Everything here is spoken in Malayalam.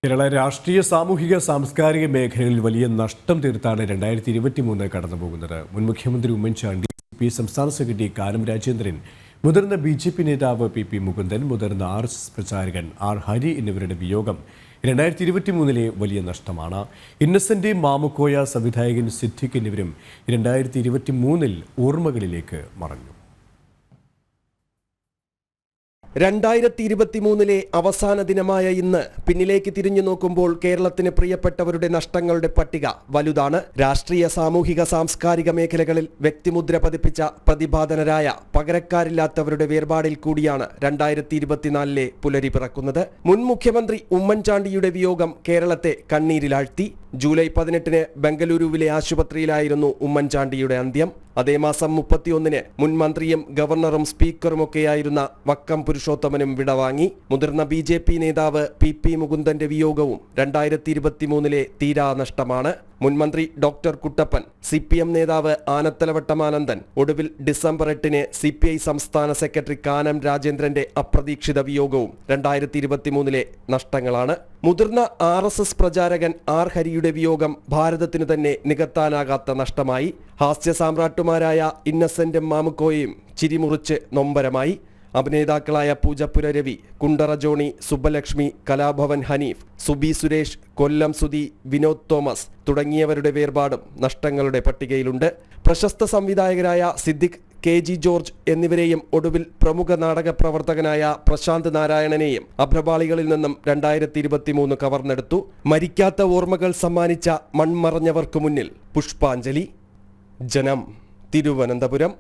കേരള രാഷ്ട്രീയ സാമൂഹിക സാംസ്കാരിക മേഖലകളിൽ വലിയ നഷ്ടം തീർത്താണ് 2023 കടന്നുപോകുന്നത്. മുൻ മുഖ്യമന്ത്രി ഉമ്മൻചാണ്ടി, പി സംസ്ഥാന സെക്രട്ടറി കാനം രാജേന്ദ്രൻ, മുതിർന്ന BJP നേതാവ് PP മുകുന്ദൻ, മുതിർന്ന RSS പ്രചാരകൻ R ഹരി എന്നിവരുടെ വിയോഗം 2023 വലിയ നഷ്ടമാണ്. ഇന്നസെന്റ് മാമുക്കോയ, സംവിധായകൻ സിദ്ദിഖ് എന്നിവരും 2023 ഓർമ്മകളിലേക്ക് മറഞ്ഞു. 2023 അവസാന ദിനമായ ഇന്ന് പിന്നിലേക്ക് തിരിഞ്ഞു നോക്കുമ്പോൾ കേരളത്തിന് പ്രിയപ്പെട്ടവരുടെ നഷ്ടങ്ങളുടെ പട്ടിക വലുതാണ്. രാഷ്ട്രീയ സാമൂഹിക സാംസ്കാരിക മേഖലകളിൽ വ്യക്തിമുദ്ര പതിപ്പിച്ച പ്രതിഭാധനരായ പകരക്കാരില്ലാത്തവരുടെ വേർപാടിൽ കൂടിയാണ് 2024 പുലരി പിറക്കുന്നത്. മുൻ മുഖ്യമന്ത്രി ഉമ്മൻചാണ്ടിയുടെ വിയോഗം കേരളത്തെ കണ്ണീരിലാഴ്ത്തി. ജൂലൈ 18 ബംഗളൂരുവിലെ ആശുപത്രിയിലായിരുന്നു ഉമ്മൻചാണ്ടിയുടെ അന്ത്യം. അതേ മാസം 31 മുൻ മന്ത്രിയും ഗവർണറും സ്പീക്കറുമൊക്കെയായിരുന്ന വക്കം പുരുഷോത്തമനും വിടവാങ്ങി. മുതിർന്ന BJP നേതാവ് PP മുകുന്ദന്റെ വിയോഗവും 2023 തീരാ നഷ്ടമാണ്. മുൻമന്ത്രി ഡോക്ടർ കുട്ടപ്പൻ, CPM നേതാവ് ആനത്തലവട്ടം ആനന്ദൻ, ഒടുവിൽ ഡിസംബർ 8 CPI സംസ്ഥാന സെക്രട്ടറി കാനം രാജേന്ദ്രന്റെ അപ്രതീക്ഷിത വിയോഗവും 2023 നഷ്ടങ്ങളാണ്. മുതിർന്ന RSS പ്രചാരകൻ R ഹരിയുടെ വിയോഗം ഭാരതത്തിനു തന്നെ നികത്താനാകാത്ത നഷ്ടമായി. ഹാസ്യ സാമ്രാട്ടുമാരായ ഇന്നസെന്റ് മാമുക്കോയും ചിരിമുറിച്ച് നൊമ്പരമായി. അഭിനേതാക്കളായ പൂജപ്പുര രവി, കുണ്ടറ ജോണി, സുബ്ബലക്ഷ്മി, കലാഭവൻ ഹനീഫ്, സുബി സുരേഷ്, കൊല്ലം സുധി, വിനോദ് തോമസ് തുടങ്ങിയവരുടെ വേർപാടും നഷ്ടങ്ങളുടെ പട്ടികയിലുണ്ട്. പ്രശസ്ത സംവിധായകരായ സിദ്ദിഖ്, KG ജോർജ് എന്നിവരെയും ഒടുവിൽ പ്രമുഖ നാടക പ്രവർത്തകനായ പ്രശാന്ത് നാരായണനെയും അഭ്രപാളികളിൽ നിന്നും 2023 കവർന്നെടുത്തു. മരിക്കാത്ത ഓർമ്മകൾ സമ്മാനിച്ച മൺമറഞ്ഞവർക്കു മുന്നിൽ പുഷ്പാഞ്ജലി. ജനം, തിരുവനന്തപുരം.